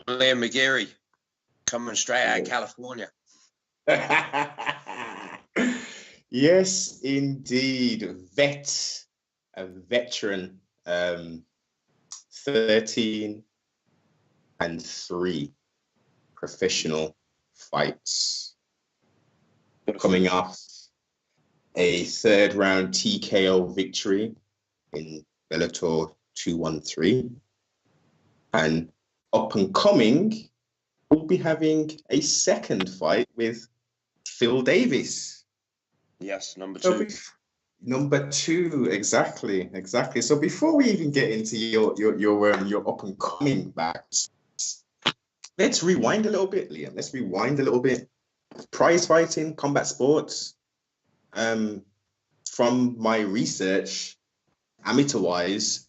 Liam Mcgeary, coming straight out of California. Yes, indeed. A veteran, 13-3 professional fights. Coming off a third round TKO victory in Bellator 213. And up and coming, we'll be having a second fight with Phil Davies. Yes, number two. Number two, exactly. So before we even get into your up and coming backs, let's rewind a little bit, Liam. Let's rewind a little bit. Prize fighting, combat sports. From my research, amateur-wise,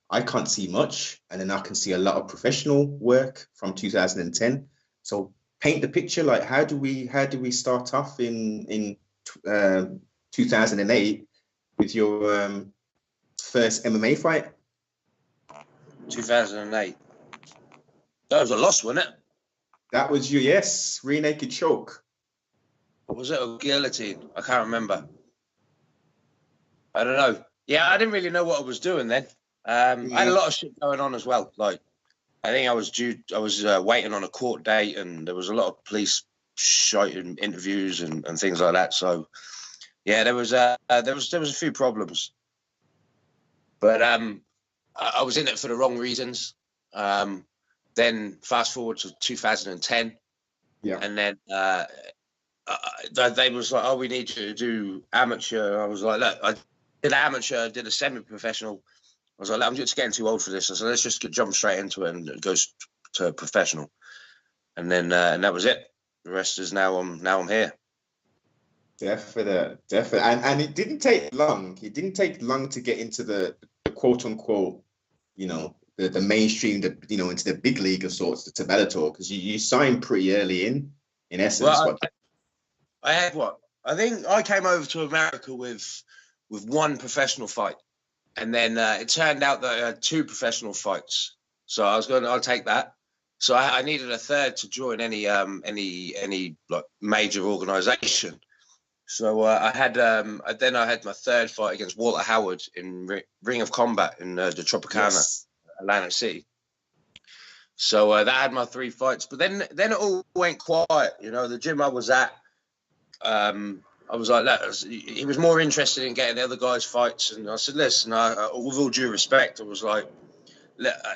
I can't see much, and then I can see a lot of professional work from 2010. So paint the picture. Like, how do we start off in 2008 with your first MMA fight? 2008. That was a loss, wasn't it? That was your, yes, rear naked choke. Was it a guillotine? I can't remember. I don't know. Yeah, I didn't really know what I was doing then. I had a lot of shit going on as well. Like, I think I was waiting on a court date, and there was a lot of police shouting interviews and things like that. So, yeah, there was a few problems. But I was in it for the wrong reasons. Then fast forward to 2010, yeah, and then they was like, "Oh, we need you to do amateur." I was like, "Look, I did amateur, did a semi-professional." I was like, "I'm just getting too old for this." I said, "Let's just jump straight into it and go to professional." And then and that was it. The rest is now I'm here. Definitely. And it didn't take long. It didn't take long to get into the quote unquote, the mainstream, into the big league of sorts, the Bellator, because you signed pretty early in essence. Well, I had what? I think I came over to America with one professional fight, and then it turned out that I had two professional fights. So I was going, I'll take that. So I needed a third to join any like major organization. So I had my third fight against Walter Howard in Ring of Combat in the Tropicana, yes, Atlantic City. So that had my three fights. But then it all went quiet. The gym I was at, I was like, he was more interested in getting the other guys' fights, and I said, listen, with all due respect, I was like,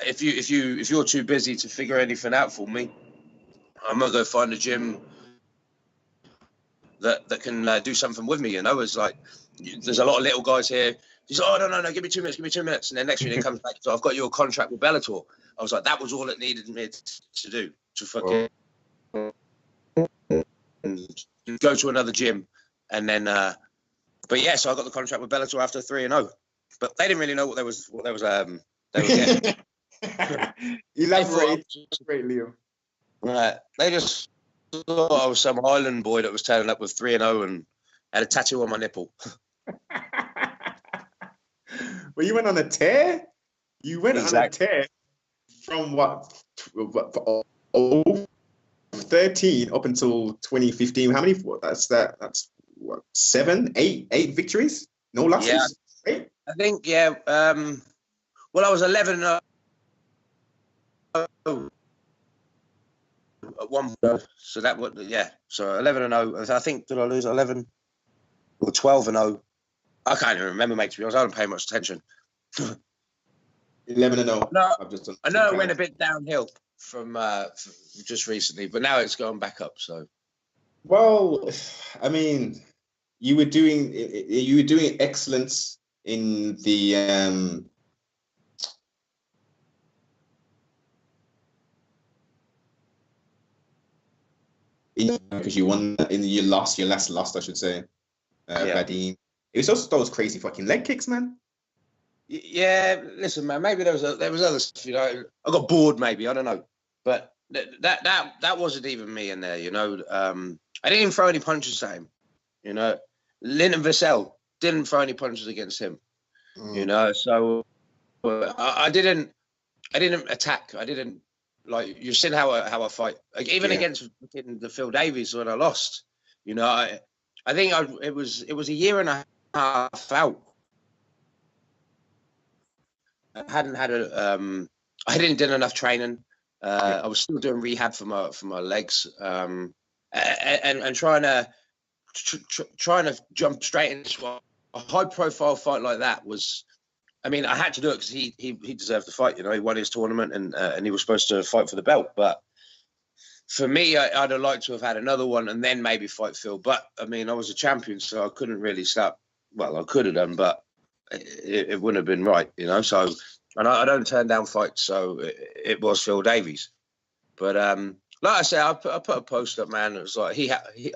if you're too busy to figure anything out for me, I'm gonna go find a gym that can do something with me. It's like, there's a lot of little guys here. He's like, oh no, give me 2 minutes, and then next week he comes back. So I've got your contract with Bellator. I was like, that was all it needed me to do, to fucking go to another gym, and then but yeah, so I got the contract with Bellator after 3-0, but they didn't really know what they was getting. Elaborate, Liam. Right, they just thought I was some island boy that was turning up with 3-0 and had a tattoo on my nipple. Well, you went on a tear. You went on a tear from what 13 up until 2015. How many? That's what, 7, 8 victories? No losses? Yeah, 8? I think, yeah. Well, I was 11-0 at one point. So that would, yeah. So 11-0. I think, did I lose 11 or 12-0? I can't even remember, mate, to be honest. I don't pay much attention. 11-0. No, I know it went a bit downhill from just recently, but now it's gone back up. So, well, I mean, you were doing excellence in the because you won in your last loss, I should say. Vadim. It was also those crazy fucking leg kicks, man. Yeah, listen, man. Maybe there was other stuff. I got bored. Maybe, I don't know. But that wasn't even me in there. I didn't even throw any punches at him. Linton Vassell didn't throw any punches against him. So I didn't attack. I didn't like you've seen how I fight, like even against the Phil Davies when I lost. You know, I think it was a year and a half out. I hadn't had I hadn't done enough training. I was still doing rehab for my legs, and trying to jump straight into a high profile fight like that was. I mean, I had to do it because he deserved the fight. You know, he won his tournament and he was supposed to fight for the belt. But for me, I'd have liked to have had another one and then maybe fight Phil. But I mean, I was a champion, so I couldn't really stop. Well, I could have done, but it wouldn't have been right, you know. So, and I don't turn down fights, so it was Phil Davies. But like I said, I put a post up, man. It was like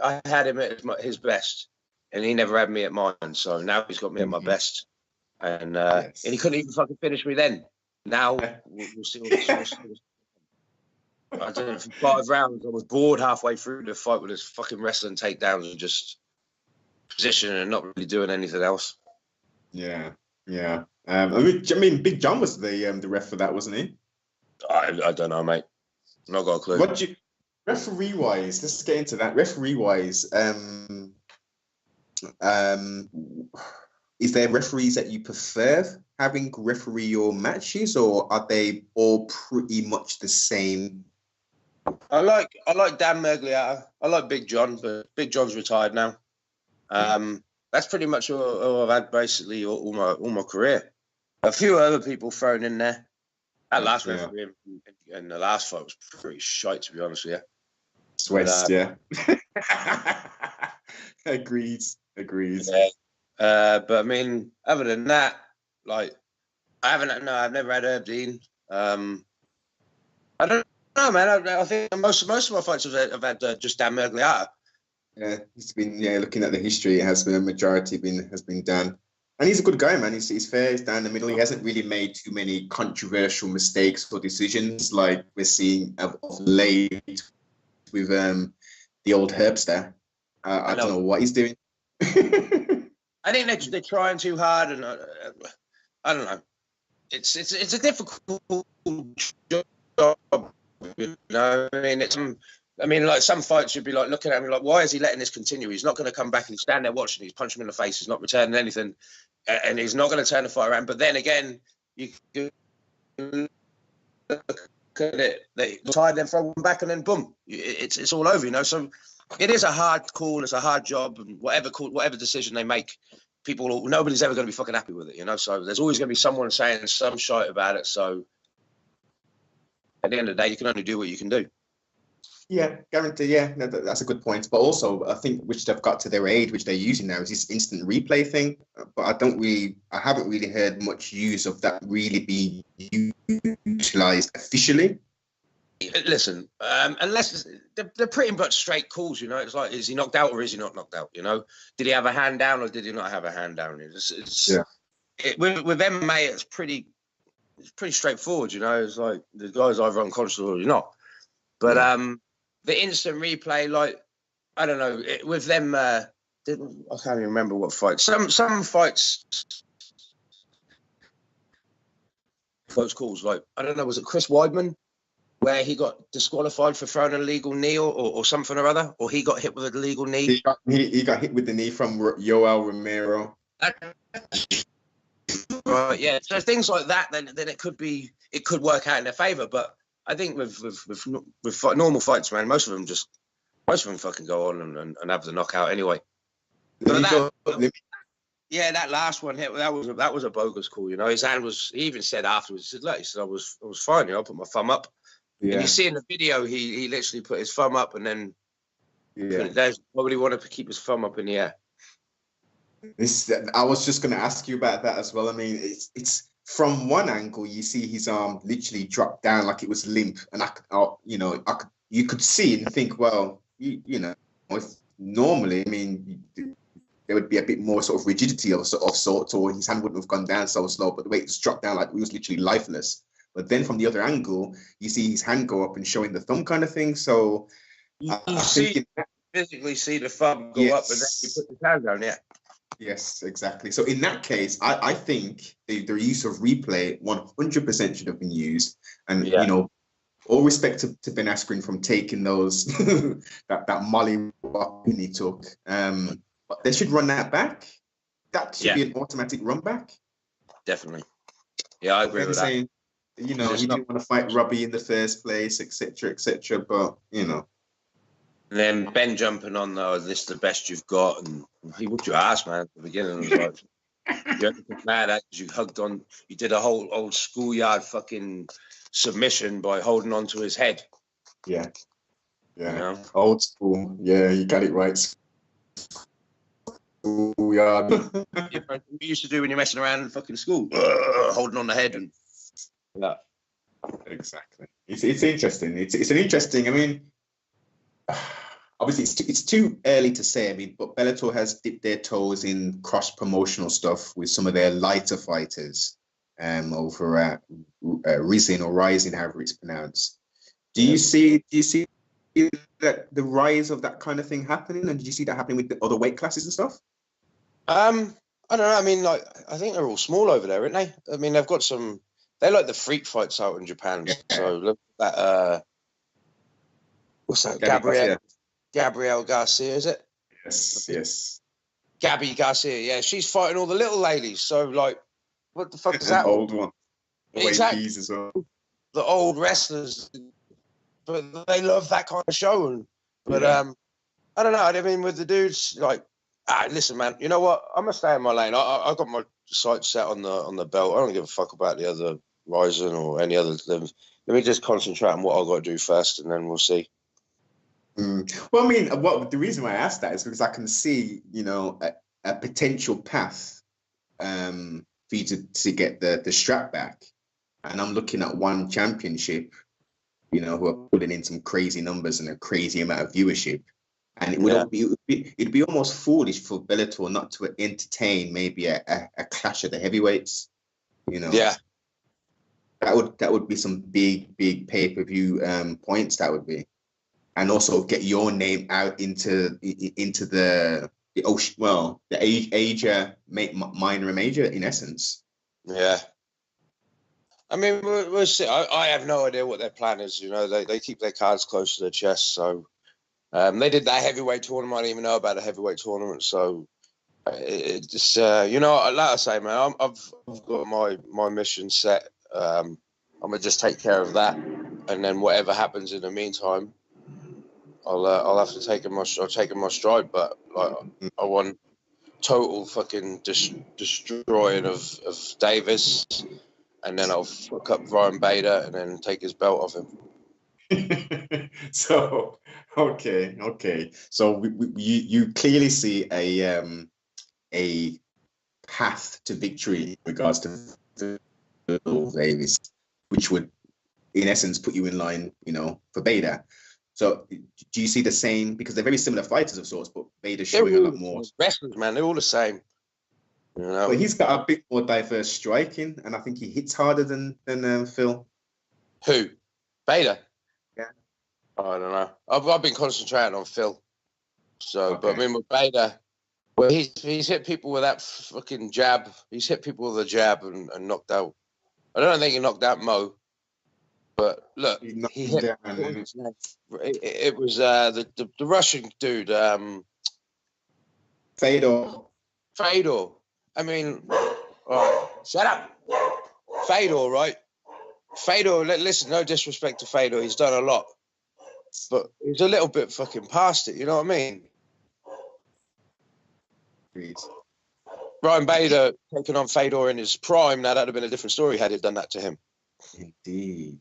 I had him at his best, and he never had me at mine. So now he's got me at my best, and he couldn't even fucking finish me then. Now we'll see. I did it for 5 rounds. I was bored halfway through the fight with his fucking wrestling takedowns and just positioning and not really doing anything else. Yeah. I mean, Big John was the ref for that, wasn't he? I don't know, mate. Not got a clue. Referee wise? Let's get into that. Referee wise, is there referees that you prefer having referee your matches, or are they all pretty much the same? I like Dan Mergliata. I like Big John, but Big John's retired now. That's pretty much all I've had basically all my career. A few other people thrown in there. That last referee in the last fight was pretty shite, to be honest with you. Sweats, yeah. Agreed. Yeah. But I mean, other than that, like I've never had Herb Dean. I don't know, man. I think most of my fights have had just Dan Mergliata. Yeah, he's been looking at the history, it has been a majority has been Dan. And he's a good guy, man. He's fair, he's down the middle. He hasn't really made too many controversial mistakes or decisions like we're seeing of late with the old Herbster. I don't know what he's doing. I think they're trying too hard, and I don't know. It's a difficult job, you know. I mean, like some fights you'd be like looking at him like, why is he letting this continue? He's not going to come back and he's stand there watching. He's punching him in the face. He's not returning anything, and he's not going to turn the fight around. But then again, you look at it, they tie them, throw them back, and then boom, it's all over, you know. So it is a hard call. It's a hard job, and whatever decision they make, nobody's ever going to be fucking happy with it, you know. So there's always going to be someone saying some shite about it. So at the end of the day, you can only do what you can do. Yeah, guarantee. Yeah, no, that's a good point. But also, I think which they've got to their age, which they're using now, is this instant replay thing. But I haven't really heard much use of that really being utilized officially. Listen, unless they're pretty much straight calls, you know. It's like, is he knocked out or is he not knocked out? You know, did he have a hand down or did he not have a hand down? With MMA, it's pretty straightforward, you know. It's like the guy's either unconscious or he's not. But the instant replay, like, I don't know, with them, I can't even remember what fight. Some fights, those calls, like, I don't know, was it Chris Weidman, where he got disqualified for throwing an illegal knee or something or other, or he got hit with an illegal knee? He got hit with the knee from Yoel Romero. Right, yeah. So things like that, then it could work out in their favor, but I think with normal fights, man, most of them fucking go on and have the knockout anyway. But that last one hit, that was a bogus call, you know. His hand was. He even said afterwards, he said, I was fine, you know. I put my thumb up, and you see in the video, he literally put his thumb up, and then nobody wanted to keep his thumb up in the air. I was just going to ask you about that as well. I mean, it's. From one angle, you see his arm literally drop down like it was limp, and you could see and think, well, you know, normally, I mean, there would be a bit more sort of rigidity of sorts, or his hand wouldn't have gone down so slow. But the way it's dropped down, like it was literally lifeless. But then from the other angle, you see his hand go up and showing the thumb kind of thing. So physically see the thumb go up, and then you put his hand down. Yeah. Yes, exactly. So in that case, I think the use of replay 100% should have been used. And, you know, all respect to Ben Askren from taking those that Molly weapon he took. But they should run that back. That should be an automatic run back. Definitely. Yeah, I agree with that. Saying, you know, he didn't want to fight Robbie in the first place, etc., etc. But you know. And then Ben jumping on, though, this is the best you've got. And he whooped your ass, man, at the beginning. It was like, you're mad at because you hugged on, you did a whole old schoolyard fucking submission by holding on to his head. Yeah. Yeah. You know? Old school. Yeah, you got it right. Schoolyard. You used to do when you're messing around in fucking school, holding on the head. And yeah. Exactly. It's interesting. It's an interesting, I mean, obviously it's too early to say. I mean, but Bellator has dipped their toes in cross-promotional stuff with some of their lighter fighters over at Rising or Rising, however it's pronounced. Do you see that the rise of that kind of thing happening? And did you see that happening with the other weight classes and stuff? I don't know. I mean, like, I think they're all small over there, aren't they? I mean, they've got some. They like the freak fights out in Japan. Yeah. So look at that. What's that? Gabrielle Garcia, is it? Yes. Gabby Garcia. Yeah, she's fighting all the little ladies. So, like, what the fuck is that? Old one. Exactly. As well. The old wrestlers, but they love that kind of show. But I don't know. I mean, with the dudes, like, listen, man. You know what? I'm gonna stay in my lane. I got my sights set on the belt. I don't give a fuck about the other Ryzen or any other. Let me just concentrate on what I've got to do first, and then we'll see. Well, I mean, the reason why I asked that is because I can see, you know, a potential path for you to get the strap back, and I'm looking at one championship, you know, who are putting in some crazy numbers and a crazy amount of viewership, and it'd be almost foolish for Bellator not to entertain maybe a clash of the heavyweights, you know. Yeah. That would be some big pay-per-view points. That would be. And also get your name out into the ocean, well, the Asia minor and major in essence. Yeah. I mean, we'll see. I have no idea what their plan is. You know, they keep their cards close to their chest. So they did that heavyweight tournament. I didn't even know about a heavyweight tournament. So it's you know, like I say, man, I've got my mission set. I'm gonna just take care of that, and then whatever happens in the meantime, I'll have to take in my stride, but like, I want total fucking destroying of Davis, and then I'll fuck up Ryan Bader and then take his belt off him. So okay. So you clearly see a path to victory in regards to Phil Davies, which would in essence put you in line, you know, for Bader. So do you see the same? Because they're very similar fighters of sorts, but Bader's showing a lot more. Wrestlers, man, they're all the same. You know? But he's got a bit more diverse striking, and I think he hits harder than Phil. Who? Bader? Yeah. I don't know. I've been concentrating on Phil. So, okay. But I mean, with Bader, well, he's hit people with that fucking jab. He's hit people with a jab and knocked out. I don't think he knocked out Mo. But look, he hit. It was the Russian dude. Fedor. I mean, shut up. Fedor, right? Fedor. Listen, no disrespect to Fedor. He's done a lot, but he's a little bit fucking past it. You know what I mean? Please. Ryan Bader taking on Fedor in his prime. Now that'd have been a different story had he done that to him. Indeed.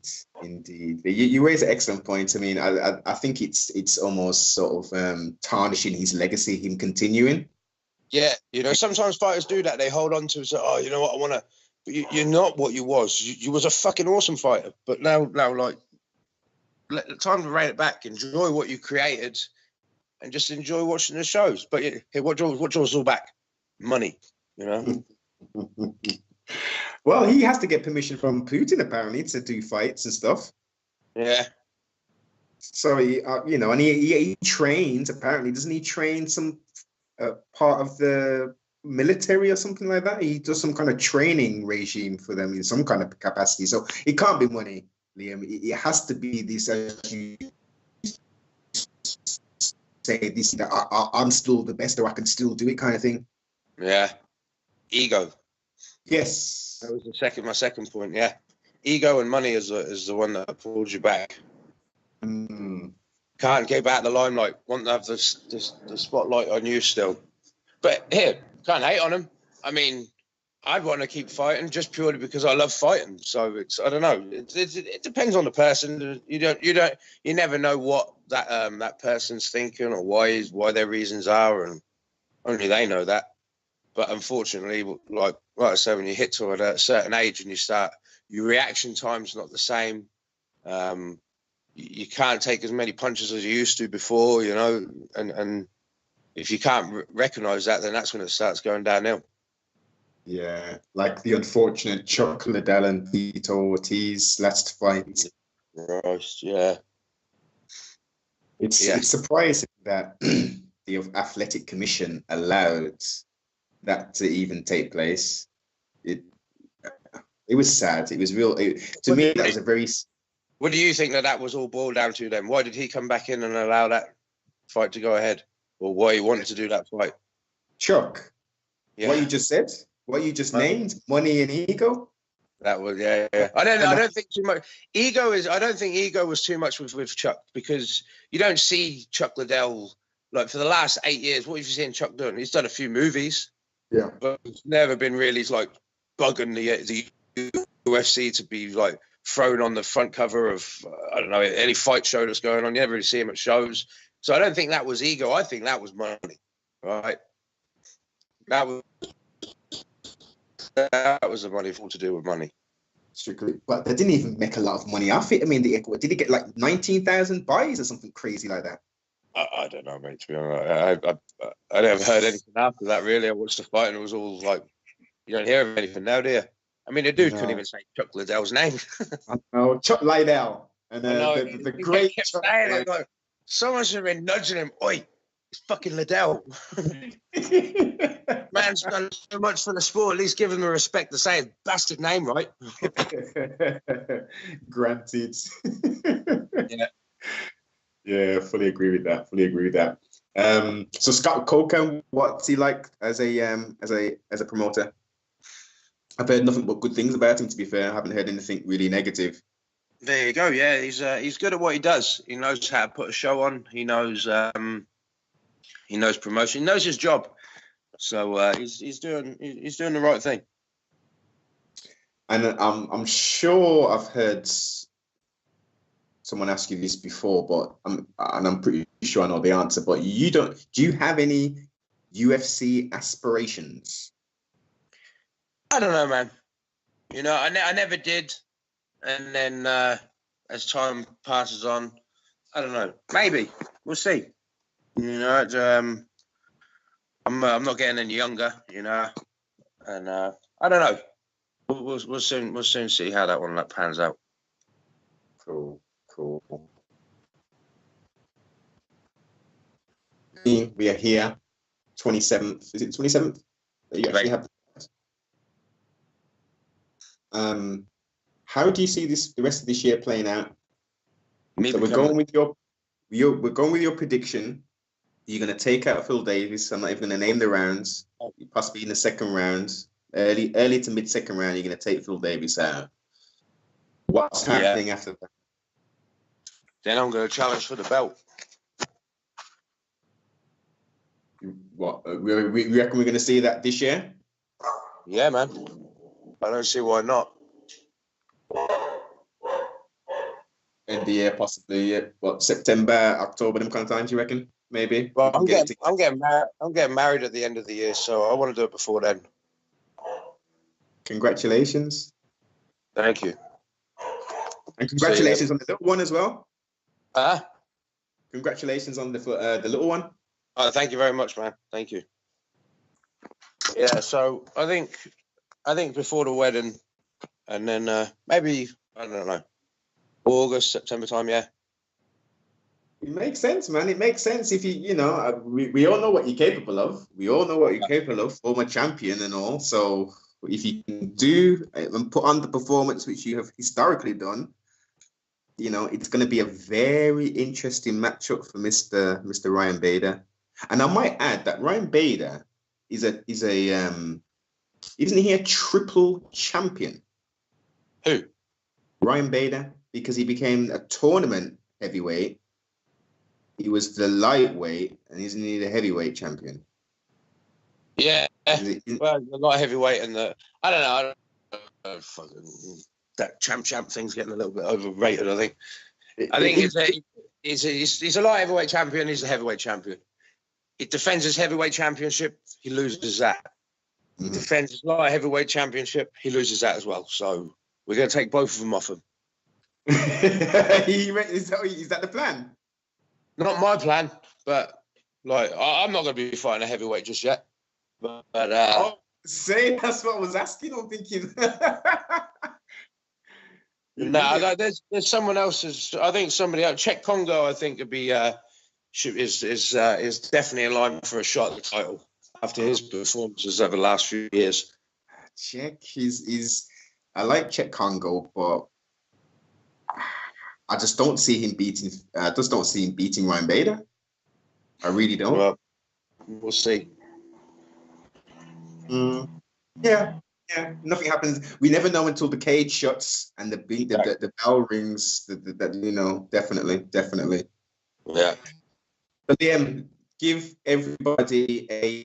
You raise an excellent point. I mean, I think it's almost sort of tarnishing his legacy, him continuing. Yeah, you know, sometimes fighters do that. They hold on to it. So, oh, you know what, I want to. But you're not what you was. You was a fucking awesome fighter. But now, like, time to rein it back. Enjoy what you created, and just enjoy watching the shows. But what draws all back? Money. You know. Well, he has to get permission from Putin apparently to do fights and stuff. Yeah. So he, you know, and he trains apparently. Doesn't he train some part of the military or something like that? He does some kind of training regime for them in some kind of capacity. So it can't be money. Liam. It has to be this, as you say, this that I'm still the best, or I can still do it, kind of thing. Yeah, ego. Yes, That was my second point. Yeah, ego and money is the one that pulls you back. Can't get back the limelight. Want to have the spotlight on you still. But here, can't hate on him. I mean, I'd want to keep fighting just purely because I love fighting. So I don't know. It depends on the person. You never know what that person's thinking or why their reasons are, and only they know that. But unfortunately, like I said, when you hit to a certain age and your reaction time's not the same. You can't take as many punches as you used to before, and if you can't recognize that, then that's when it starts going downhill. Yeah, like the unfortunate Chuck Liddell and Tito Ortiz last fight. Christ, yeah. It's surprising that the Athletic Commission allowed that to even take place. It was sad. It was real. To me, that was a very. What do you think that was all boiled down to then? Why did he come back in and allow that fight to go ahead, or why he wanted to do that fight? Chuck, what you just said, what you just named, money and ego. That was I don't think too much ego is. I don't think ego was too much with Chuck, because you don't see Chuck Liddell like for the last 8 years. What have you seen Chuck doing? He's done a few movies, but it's never been really like bugging the UFC to be like thrown on the front cover of I don't know any fight show that's going on. You never really see him at shows, so I don't think that was ego. I think that was money, right? That was the money all to do with money. Strictly, but they didn't even make a lot of money off it. I mean, did he get like 19,000 buys or something crazy like that? I don't know, mate. To be honest, I never heard anything after that. Really, I watched the fight and it was all like, you don't hear of anything now, do you? I mean, the dude couldn't even say Chuck Liddell's name. I know, Chuck Liddell, and the great Chuck Liddell. Like, someone should have been nudging him. Oi, it's fucking Liddell. Man's done so much for the sport. At least give him the respect to say his bastard name right. Granted. Yeah. Yeah, fully agree with that. So Scott Coker, what's he like as a promoter? I've heard nothing but good things about him, to be fair. I haven't heard anything really negative. There you go. Yeah, he's good at what he does. He knows how to put a show on. He knows promotion. He knows his job. So he's doing the right thing. And I'm sure I've heard someone ask you this before, but I'm pretty sure I know the answer. But do you have any UFC aspirations? I don't know, man. I never did. And then as time passes on, I don't know. Maybe we'll see. I'm not getting any younger, and I don't know. We'll soon see how that one pans out. Cool. We are here, 27th. Is it 27th? You actually have. How do you see the rest of this year playing out? So we're going with your prediction. You're going to take out Phil Davies. I'm not even going to name the rounds. Possibly in the second round, early to mid second round, you're going to take Phil Davies out. What's happening after that? Then I'm going to challenge for the belt. What? We reckon we're going to see that this year? Yeah, man. I don't see why not. End of the year, possibly. September, October, them kind of times, you reckon? Maybe. Well, I'm getting married at the end of the year, so I want to do it before then. Congratulations. Thank you. And congratulations on the little one as well. Congratulations on the little one. Oh, thank you very much, man. Thank you. Yeah, so I think before the wedding, and then maybe, I don't know, August, September time, yeah. It makes sense, man. It makes sense if we all know what you're capable of. We all know what you're capable of, former champion and all. So if you can do and put on the performance which you have historically done, it's going to be a very interesting matchup for Mr. Ryan Bader. And I might add that Ryan Bader isn't he a triple champion? Who? Ryan Bader, because he became a tournament heavyweight. He was the lightweight, and isn't he the heavyweight champion? Yeah, well, the light heavyweight and I don't know. That champ thing's getting a little bit overrated. I think he's a light heavyweight champion. He's a heavyweight champion. He defends his heavyweight championship. He loses that. He defends his light heavyweight championship. He loses that as well. So we're going to take both of them off him. Is that the plan? Not my plan, but like I'm not going to be fighting a heavyweight just yet. But that's what I was asking. I'm thinking. No, there's someone else. I think somebody else. Czech Congo, I think, could be is definitely in line for a shot at the title after his performances over the last few years. Czech is I like Czech Congo, but I just don't see him beating. Ryan Bader. I really don't. Well, we'll see. Yeah. Nothing happens. We never know until the cage shuts and the bell rings. Definitely. Yeah. But give everybody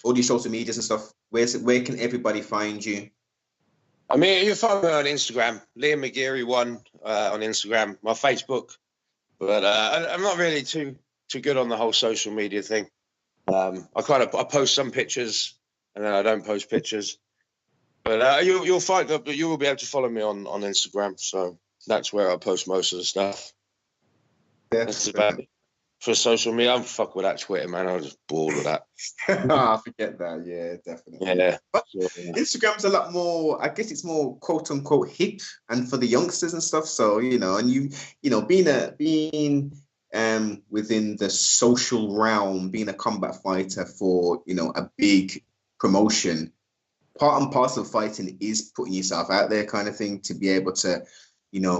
all your social medias and stuff. Where can everybody find you? I mean, you find me on Instagram, Liam Mcgeary 1 on Instagram, my Facebook. But I'm not really too good on the whole social media thing. I post some pictures and then I don't post pictures. But you'll find that you will be able to follow me on Instagram. So that's where I post most of the stuff. That's about it. For social media, I'm fuck with that Twitter, man. I'm just bored with that. I forget that. Yeah, definitely. Yeah. But Instagram's a lot more, I guess it's more quote unquote hip and for the youngsters and stuff. So, and being within the social realm, being a combat fighter for, a big promotion, part and parcel of fighting is putting yourself out there kind of thing to be able to,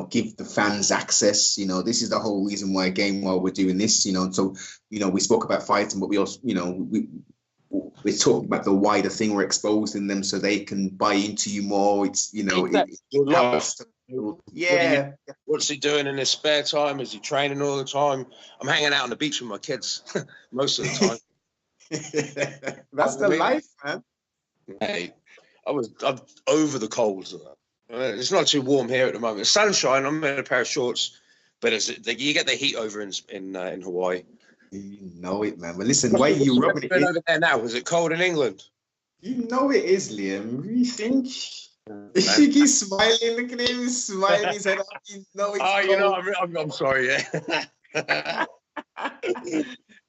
give the fans access. This is the whole reason why we're doing this, so, we spoke about fighting, but we also, we're talking about the wider thing. We're exposing them so they can buy into you more. It's, yeah. What's he doing in his spare time? Is he training all the time? I'm hanging out on the beach with my kids most of the time. That's the life, man. Hey, I'm over the cold. It's not too warm here at the moment. It's sunshine. I'm in a pair of shorts, but you get the heat over in Hawaii. You know it, man. Well, listen, why are you rubbing it over there now? Is it cold in England? You know it is, Liam. You think? He's smiling. Look at him. He's smiling his head up. You know it's cold. I'm sorry. Yeah.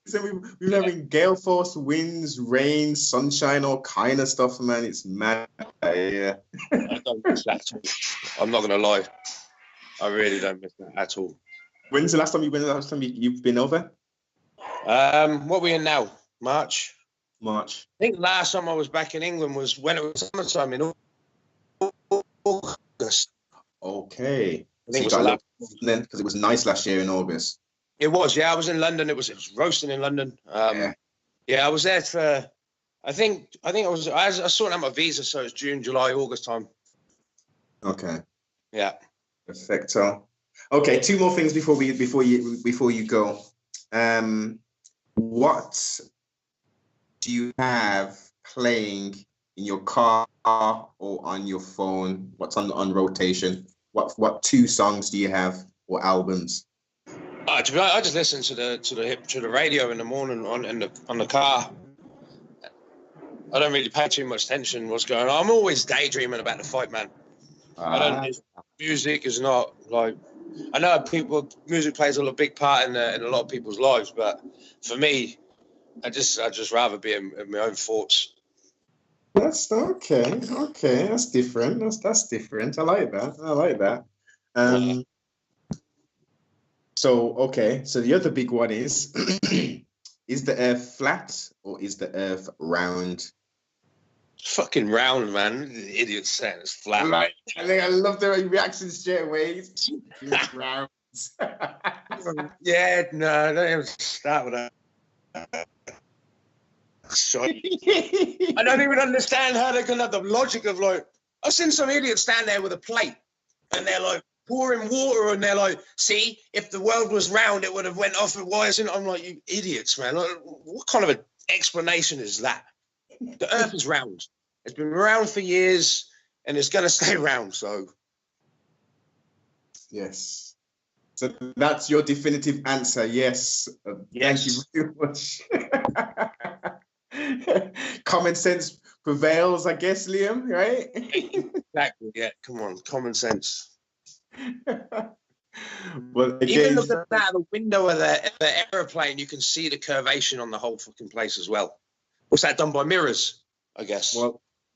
So we're having gale force winds, rain, sunshine, all kind of stuff, man. It's mad. Yeah. I don't miss that at all. I'm not gonna lie. I really don't miss that at all. When's the last time you've been over? What are we in now? March. I think last time I was back in England was when it was summertime in August. Okay. I think so it was then because it was nice last year in August. It was, yeah. I was in London. It was roasting in London. I was there for. I sorted out my visa, so it's June, July, August time. Okay. Yeah. Perfecto. Okay, two more things before you go. What do you have playing in your car or on your phone? What's on rotation? What two songs do you have or albums? To be honest, I just listen to the radio in the morning on the car. I don't really pay too much attention to what's going on. I'm always daydreaming about the fight, man. Music is not like, I know music plays a big part in a lot of people's lives, but for me, I just rather be in my own thoughts. That's okay. Okay, that's different. That's different. I like that. So the other big one is is the earth flat or is the earth round? Fucking round, man. The idiot's saying it's flat. Like, I love the reaction straight away. Rounds. Yeah, no, don't even start with that. Sorry. I don't even understand how they can have the logic of like, I've seen some idiots stand there with a plate and they're like pouring water and they're like, see, if the world was round, it would have went off. Why isn't it? I'm like, you idiots, man. Like, what kind of an explanation is that? The earth is round. It's been around for years and it's going to stay round. So, yes. So that's your definitive answer. Yes. yes. Thank you very much. Common sense prevails, I guess, Liam, right? Exactly. Yeah. Come on. Common sense. Well, again, even looking out the window of the aeroplane, you can see the curvation on the whole fucking place as well. What's that, done by mirrors, I guess?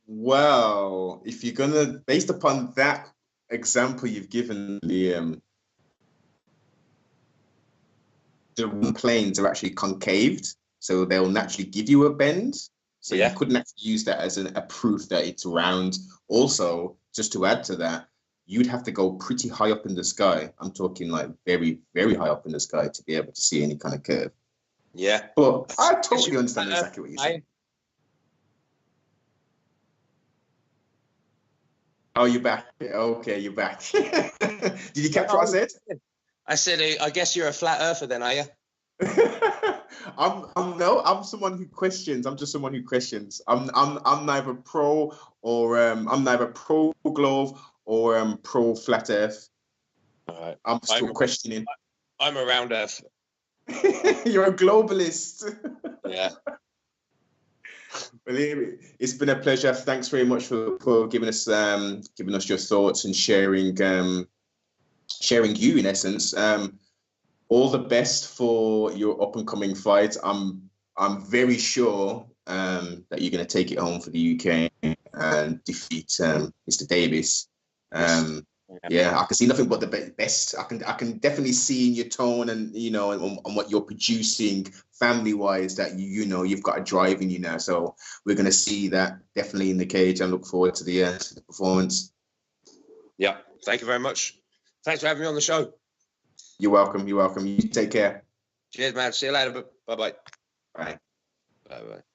Well, if you're gonna, based upon that example you've given, Liam, the planes are actually concaved, so they'll naturally give you a bend. So you couldn't actually use that as a proof that it's round. Also, just to add to that, you'd have to go pretty high up in the sky. I'm talking like very, very high up in the sky to be able to see any kind of curve. Yeah. But I totally understand exactly what you're saying. Oh, you're back. Okay, you're back. Did you catch what I said? I said, I guess you're a flat earther then, are you? I'm someone who questions. I'm just someone who questions. I'm neither pro or I'm neither pro globe or pro flat earth. I'm still questioning. I'm a round earth. You're a globalist. Yeah. Well, it's been a pleasure. Thanks very much for giving us your thoughts and sharing you in essence. All the best for your up and coming fight. I'm very sure that you're going to take it home for the UK and defeat Mr. Davies. Yeah, I can see nothing but the best. I can definitely see in your tone and on what you're producing family wise that you've got a drive in you now. So we're going to see that definitely in the cage. I look forward to the performance. Yeah, thank you very much. Thanks for having me on the show. You're welcome. You take care. Cheers, man. See you later. Bye-bye. Bye. Bye-bye.